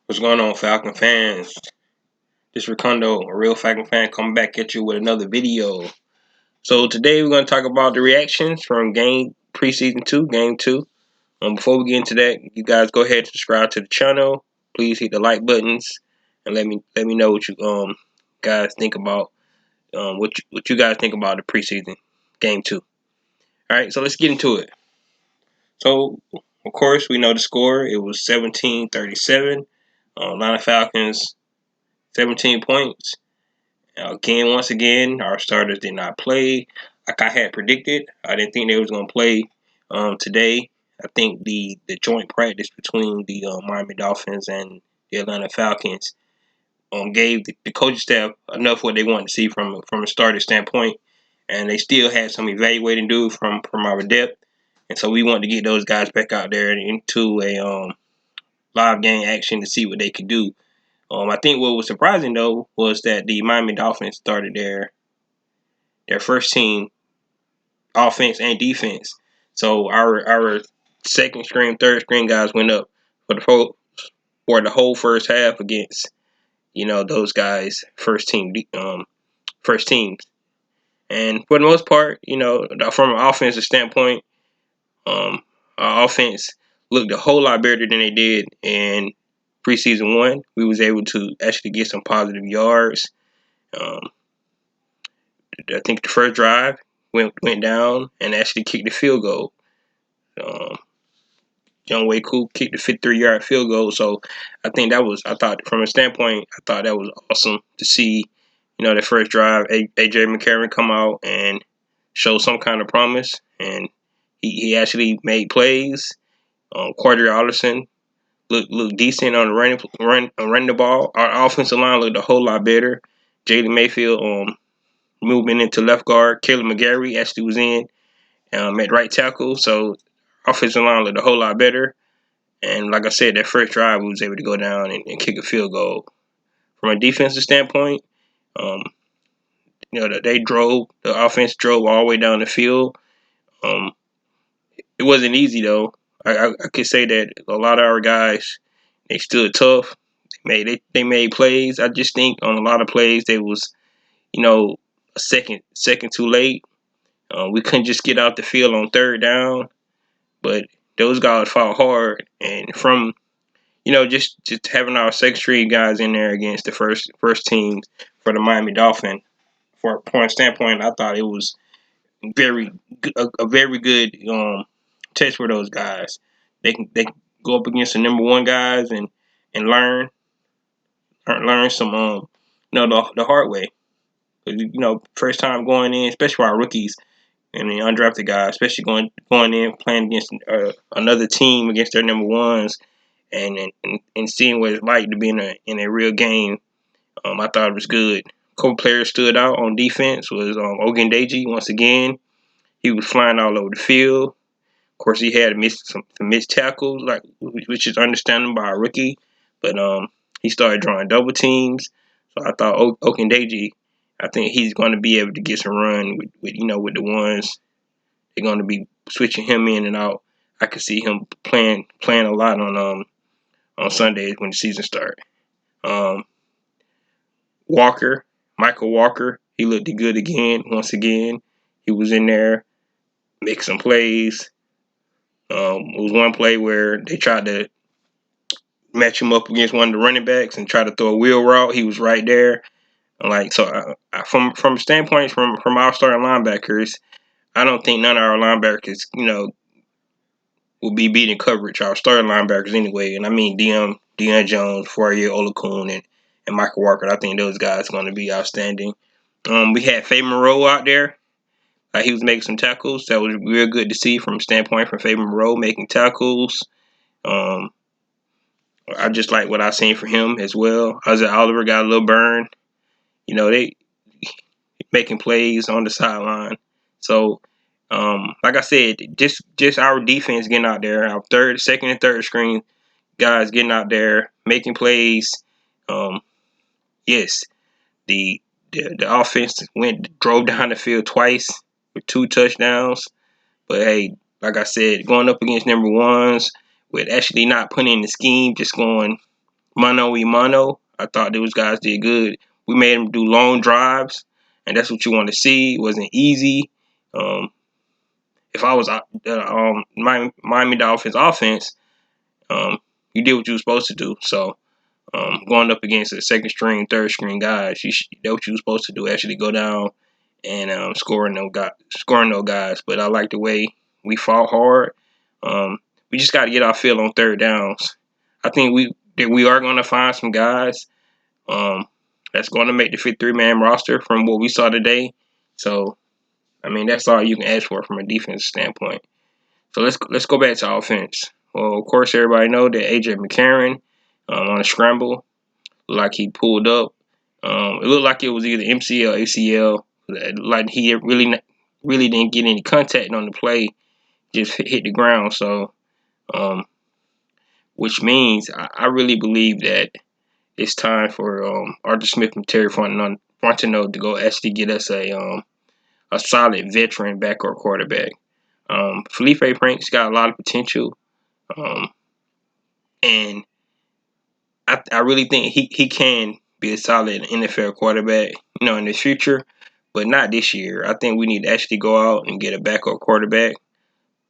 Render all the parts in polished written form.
What's going on, Falcon fans? This is Ricondo, a real Falcon fan, coming back at you with another video. So today we're going to talk about the reactions from preseason 2, game 2. Before we get into that, you guys go ahead and subscribe to the channel. Please hit the like buttons and let me know what you guys think about what you guys think about the preseason game 2. All right, so let's get into it. So of course we know the score. It was 17-37. Atlanta Falcons 17 points. Once again, our starters did not play like I had predicted. I didn't think they was going to play today. I think the joint practice between the Miami Dolphins and the Atlanta Falcons gave the coaching staff enough what they wanted to see from a starter standpoint, and they still had some evaluating to do from our depth, and so we wanted to get those guys back out there into a live game action to see what they could do. I think what was surprising though was that the Miami Dolphins started their first team offense and defense. So our second string, third string guys went up for the whole first half against those guys first teams. And for the most part, from an offensive standpoint, our offense looked a whole lot better than they did in preseason 1. We was able to actually get some positive yards. Um, I think the first drive went down and actually kicked the field goal. Young Wei Koo kicked the 53-yard field goal. So I thought from a standpoint, I thought that was awesome to see, that first drive, A.J. McCarron come out and show some kind of promise. And he actually made plays. Quadri Alderson looked decent on the running the ball. Our offensive line looked a whole lot better. Jalen Mayfield movement into left guard. Caleb McGarry actually was in at right tackle. So offensive line looked a whole lot better. And like I said, that first drive, we was able to go down and kick a field goal. From a defensive standpoint, the offense drove all the way down the field. It wasn't easy though. I could say that a lot of our guys, they stood tough. They made plays. I just think on a lot of plays they was, a second too late. We couldn't just get out the field on third down, but those guys fought hard. And from just having our second string guys in there against the first team for the Miami Dolphins, for a point standpoint, I thought it was a very good test for those guys. They can go up against the number 1 guys and learn some the hard way. First time going in, especially for our rookies and the undrafted guys, especially going in playing against another team against their number 1s. And seeing what it's like to be in a real game, I thought it was good. A couple players stood out on defense was Ogundeji. Once again, he was flying all over the field. Of course, he had some missed tackles, which is understandable by a rookie. But he started drawing double teams. So I thought Ogundeji, I think he's going to be able to get some run with the ones they're going to be switching him in and out. I could see him playing a lot on Sundays when the season starts. Michael Walker, he looked good again. Once again, he was in there, making some plays. It was one play where they tried to match him up against one of the running backs and try to throw a wheel route. He was right there. From a standpoint from our starting linebackers, I don't think none of our linebackers, will be beating coverage. Our starting linebackers anyway, and I mean Deion Jones, Fourier, Olakun, and Michael Walker. I think those guys are going to be outstanding. We had Faye Moreau out there. He was making some tackles. That was real good to see from a standpoint from Faye Moreau making tackles. I just like what I seen for him as well. Isaiah Oliver got a little burn. They making plays on the sideline. So, like I said, just our defense getting out there, our second and third string guys getting out there making plays. Yes, the offense drove down the field twice with 2 touchdowns. But hey, like I said, going up against number 1s with actually not putting in the scheme, just going mano y mano. I thought those guys did good. We made them do long drives, and that's what you want to see. It wasn't easy. Um, if I was Miami Dolphins offense, you did what you were supposed to do. So going up against a second string, third string guys, that's what you were supposed to do. Actually go down and scoring those guys. But I like the way we fought hard. We just got to get our feel on third downs. I think we are going to find some guys that's going to make the 53-man roster from what we saw today. So I mean that's all you can ask for from a defense standpoint. So let's go back to offense. Well, of course, everybody know that AJ McCarron on a scramble, like he pulled up. It looked like it was either MCL or ACL. Like he really didn't get any contact on the play, just hit the ground. So, which means I really believe that it's time for Arthur Smith and Terry Fontenot to go actually get us a solid veteran backup quarterback. Felipe Franks got a lot of potential, and I really think he can be a solid NFL quarterback, in the future, but not this year. I think we need to actually go out and get a backup quarterback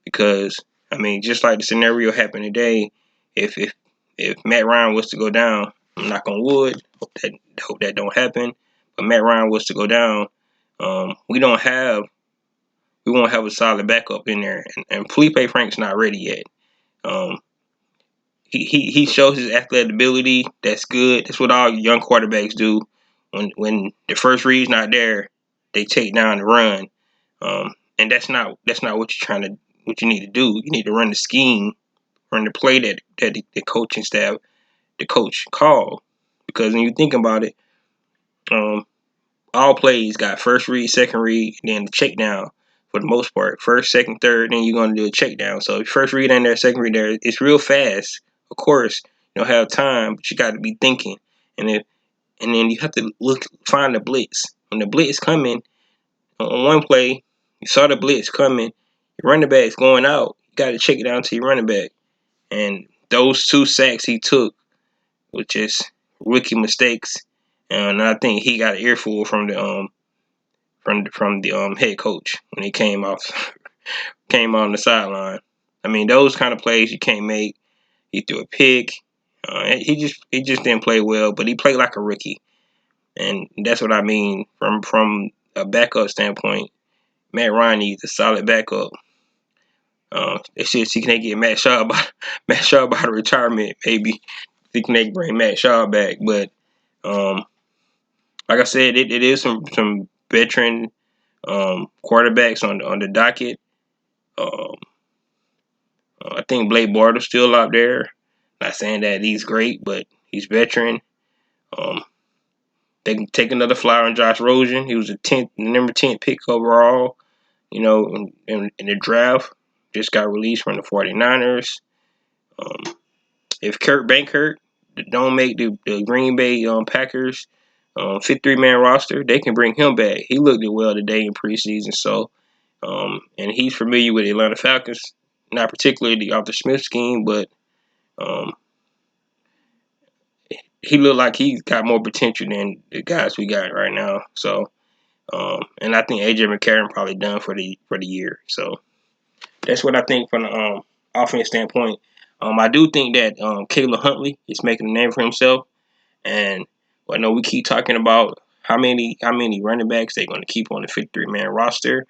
because I mean, just like the scenario happened today, if Matt Ryan was to go down, I'm knock on wood, hope that don't happen. But Matt Ryan was to go down, we won't have a solid backup in there, and Felipe Frank's not ready yet. Um, he shows his athletic ability. That's good. That's what all young quarterbacks do. When the first read's not there, they take down the run. And that's not what you need to do. You need to run the scheme, run the play that the coaching staff, the coach called. Because when you think about it, all plays got first read, second read, and then the check down for the most part. First, second, third, then you're going to do a check down. So if first read in there, second read there, it's real fast. Of course, you don't have time, but you got to be thinking. And then you have to find the blitz. When the blitz coming on one play, you saw the blitz coming, your running back's going out, you got to check it down to your running back. And those 2 sacks he took was just rookie mistakes. And I think he got an earful from the head coach when he came on the sideline. I mean, those kind of plays you can't make. He threw a pick. He just didn't play well, but he played like a rookie, and that's what I mean from a backup standpoint. Matt Ryan needs a solid backup. They should see can they get Matt Shaw by the retirement, maybe see can they bring Matt Shaw back. But like I said, it is some veteran quarterbacks on the docket. I think Blake Bortles still out there. Not saying that he's great, but he's veteran. They can take another flyer on Josh Rosen. He was the number 10 pick overall, in the draft. Just got released from the 49ers. If Kurt Benkert don't make the Green Bay Packers 53-man roster, they can bring him back. He looked it well today in preseason. So, and he's familiar with the Atlanta Falcons, not particularly the Arthur Smith scheme, but he looked like he's got more potential than the guys we got right now. So, and I think AJ McCarron probably done for the year. So that's what I think from the offense standpoint. I do think that Caleb Huntley is making a name for himself, and I know we keep talking about how many running backs they're going to keep on the 53-man roster.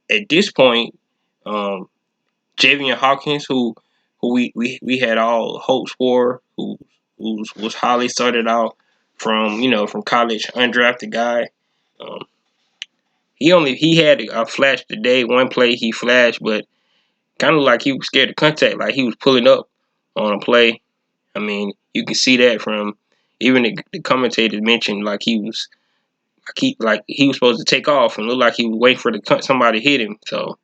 At this point, Javian Hawkins, who we had all hopes for, who was highly started out from college, undrafted guy. He had a flash today. One play he flashed, but kind of like he was scared of contact, like he was pulling up on a play. I mean, you can see that from even the commentators mentioned like he was supposed to take off and looked like he was waiting for somebody to hit him. So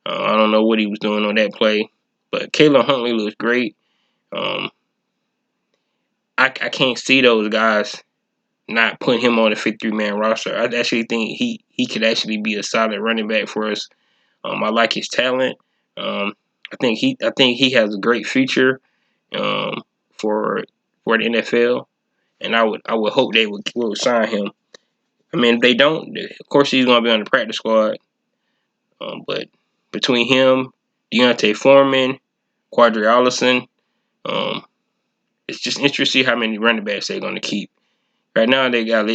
I don't know what he was doing on that play, but Caleb Huntley looks great. I can't see those guys not putting him on the 53-man roster. I actually think he could actually be a solid running back for us. I like his talent. I think he has a great future for for the NFL, and I would hope they would sign him. I mean, if they don't, of course he's going to be on the practice squad. But between him, Deontay Foreman, Quadri Allison, um, it's just interesting to see how many running backs they're going to keep. Right now they got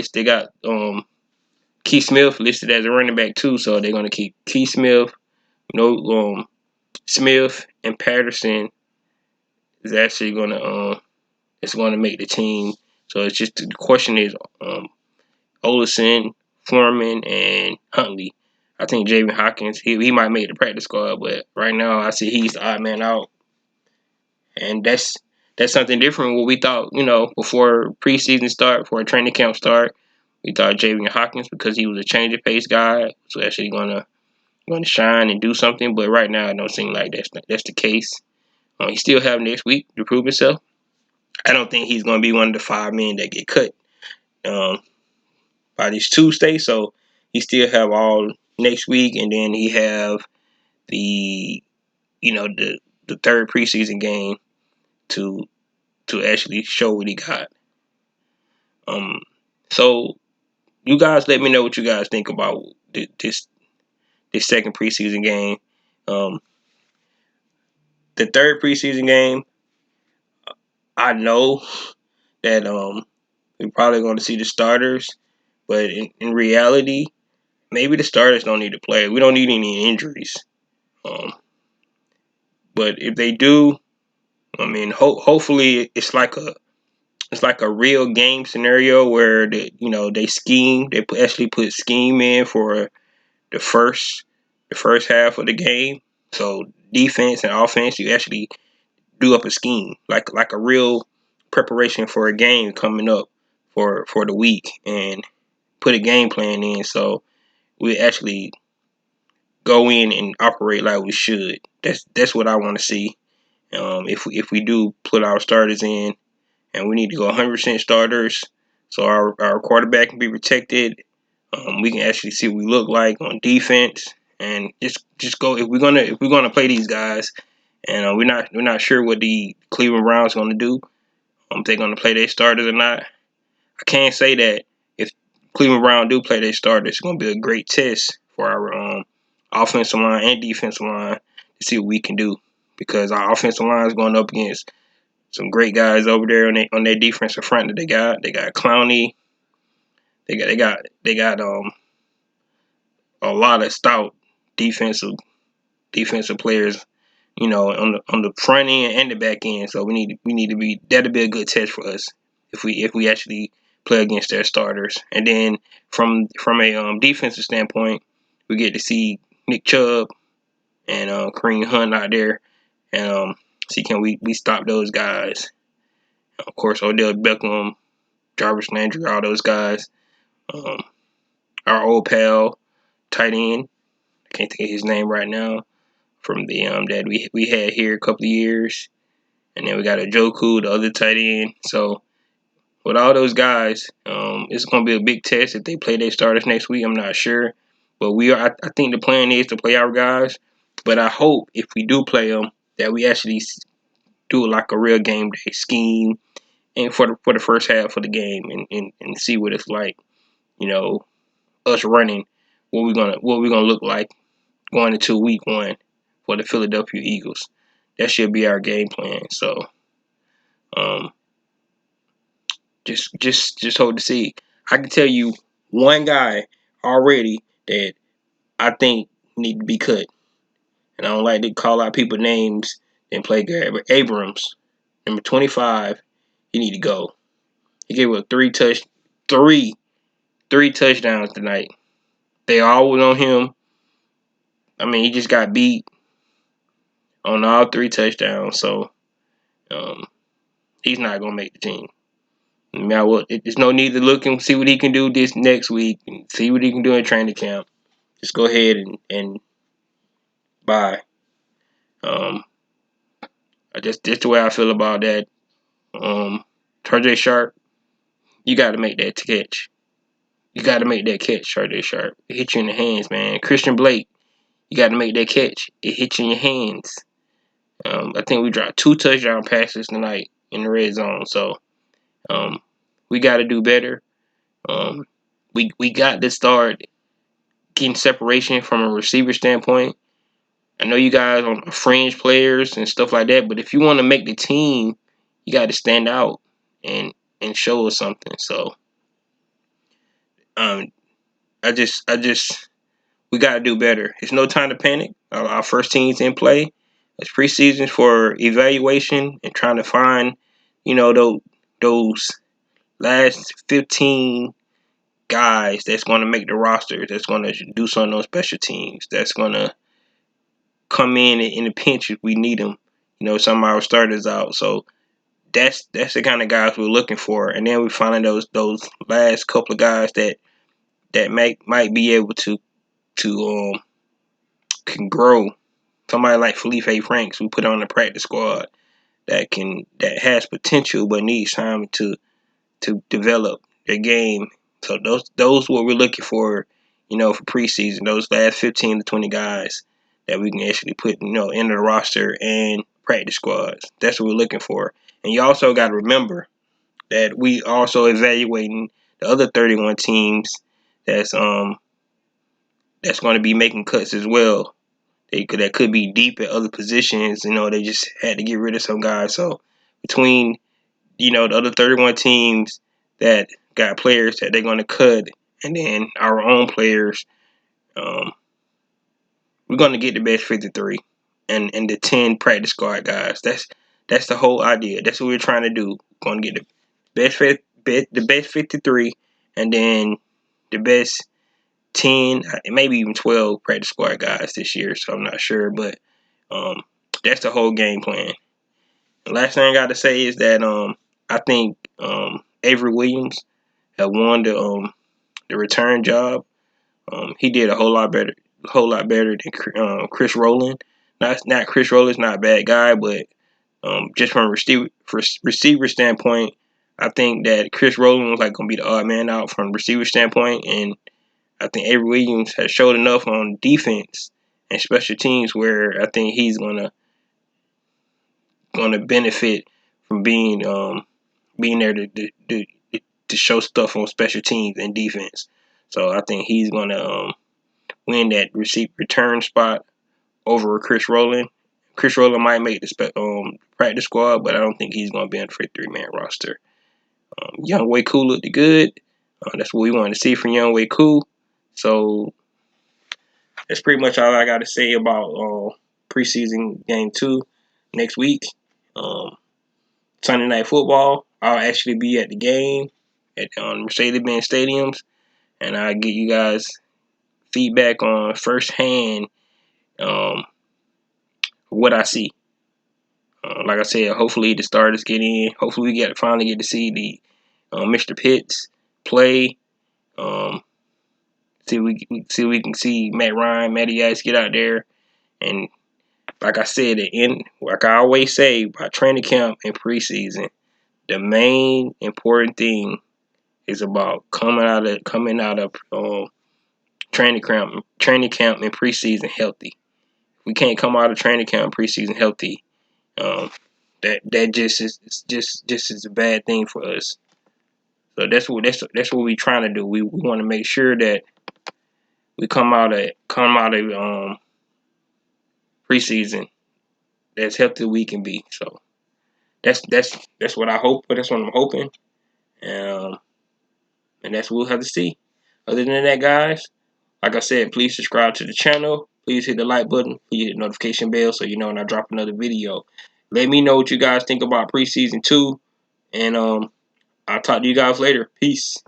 Keith Smith listed as a running back too, so they're going to keep Keith Smith. Smith and Patterson is actually going to it's going to make the team. So it's just the question is Olsen, Foreman, and Huntley. I think Javen Hawkins, he might make the practice squad, but right now I see he's the odd man out. And that's something different what we thought, before preseason start, before training camp start. We thought Javen Hawkins, because he was a change of pace guy, was actually gonna shine and do something, but right now it don't seem like that's the case. He still have next week to prove himself. I don't think he's gonna be one of the 5 men that get cut by this Tuesday, so he still have all next week, and then he have the the third preseason game to actually show what he got. So you guys let me know what you guys think about this second preseason game. The third preseason game, I know that we're probably going to see the starters, but in reality, maybe the starters don't need to play. We don't need any injuries. But if they do, I mean, hopefully it's like a real game scenario where they scheme. They actually put scheme in for the first half of the game. So defense and offense, you actually do up a scheme like a real preparation for a game coming up for the week, and put a game plan in. So we actually go in and operate like we should. That's what I want to see. If we do put our starters in, and we need to go 100% starters, so our quarterback can be protected. We can actually see what we look like on defense, and just go. If we're gonna play these guys, and we're not sure what the Cleveland Browns are gonna do. If they're gonna play their starters or not. I can't say that if Cleveland Browns do play their starters, it's gonna be a great test for our offensive line and defensive line to see what we can do, because our offensive line is going up against some great guys over there on their defensive front that they got. They got Clowney. They got a lot of stout defensive players, on the front end and the back end. So we need to be that'll be a good test for us if we actually play against their starters. And then from a defensive standpoint, we get to see Nick Chubb and Kareem Hunt out there, and see can we stop those guys. Of course, Odell Beckham, Jarvis Landry, all those guys. Our old pal, tight end, I can't think of his name right now, from the that we had here a couple of years. And then we got a Joku, the other tight end. So with all those guys, it's going to be a big test if they play their starters next week. I'm not sure, but I think the plan is to play our guys. But I hope if we do play them, that we actually do like a real game day scheme, and for the first half of the game, and see what it's like. Us running, what we're gonna look like going into week 1 for the Philadelphia Eagles. That should be our game plan. So just hope to see. I can tell you one guy already that I think need to be cut, and I don't like to call out people's names and play good, but Abrams, number 25, he need to go. He gave up three touchdowns tonight. They all was on him. I mean, he just got beat on all 3 touchdowns, so he's not gonna make the team. Now, there's no need to look and see what he can do this next week, and see what he can do in training camp. Just go ahead and bye. Just the way I feel about that. TJ Sharp, you got to make that catch. You got to make that catch, TJ Sharp. It hit you in the hands, man. Christian Blake, you got to make that catch. It hit you in your hands. I think we dropped 2 touchdown passes tonight in the red zone. So We got to do better. Um, we got to start getting separation from a receiver standpoint. I know you guys on fringe players and stuff like that, but if you want to make the team, you got to stand out and show us something. So, um, I just we got to do better. It's no time to panic. Our first team's in play. It's preseason for evaluation and trying to find, those last 15 guys that's going to make the roster, that's going to do something on special teams, that's going to come in the pinch if we need them. Some of our starters out. So that's the kind of guys we're looking for. And then we find those last couple of guys that might be able to can grow. Somebody like Felipe Franks, we put on the practice squad that has potential but needs time to develop their game. So those what we're looking for, for preseason. Those last 15 to 20 guys that we can actually put, in the roster and practice squads. That's what we're looking for. And you also got to remember that we also evaluating the other 31 teams that's that's going to be making cuts as well. That could be deep at other positions. They just had to get rid of some guys. So between the other 31 teams that got players that they're going to cut, and then our own players, we're going to get the best 53 and the 10 practice squad guys. That's the whole idea. That's what we're trying to do. We're going to get the best 53, and then the best 10, maybe even 12 practice squad guys this year. So I'm not sure, but that's the whole game plan. The last thing I got to say is that I think Avery Williams had won the return job. He did a whole lot better than Chris Rowland. Not Chris Rowland's not a bad guy, but just from a receiver standpoint, I think that Chris Rowland was like gonna be the odd man out from a receiver standpoint, and I think Avery Williams has showed enough on defense and special teams where I think he's gonna benefit from being there to show stuff on special teams and defense. So I think he's gonna win that return spot over Chris Rowland. Chris Rowland might make the practice squad, but I don't think he's gonna be on the 53-man roster. Young Way Cool looked good. That's what we wanted to see from Young Way Cool. So that's pretty much all I got to say about preseason game 2 next week. Sunday Night Football. I'll actually be at the game at Mercedes-Benz Stadiums, and I'll get you guys feedback on firsthand what I see. Like I said, hopefully the starters get in. Hopefully we finally get to see the Mr. Pitts play. See we can see Matty Ice get out there, and like I said, like I always say, by training camp and preseason, the main important thing is about coming out of training camp and preseason healthy. We can't come out of training camp and preseason healthy. That just is a bad thing for us. So that's what we're trying to do. We want to make sure that we come out of preseason as healthy we can be. So that's what I hope. That's what I'm hoping. And that's what we'll have to see. Other than that, guys, like I said, please subscribe to the channel. Please hit the like button. Please hit the notification bell so you know when I drop another video. Let me know what you guys think about preseason 2. And I'll talk to you guys later. Peace.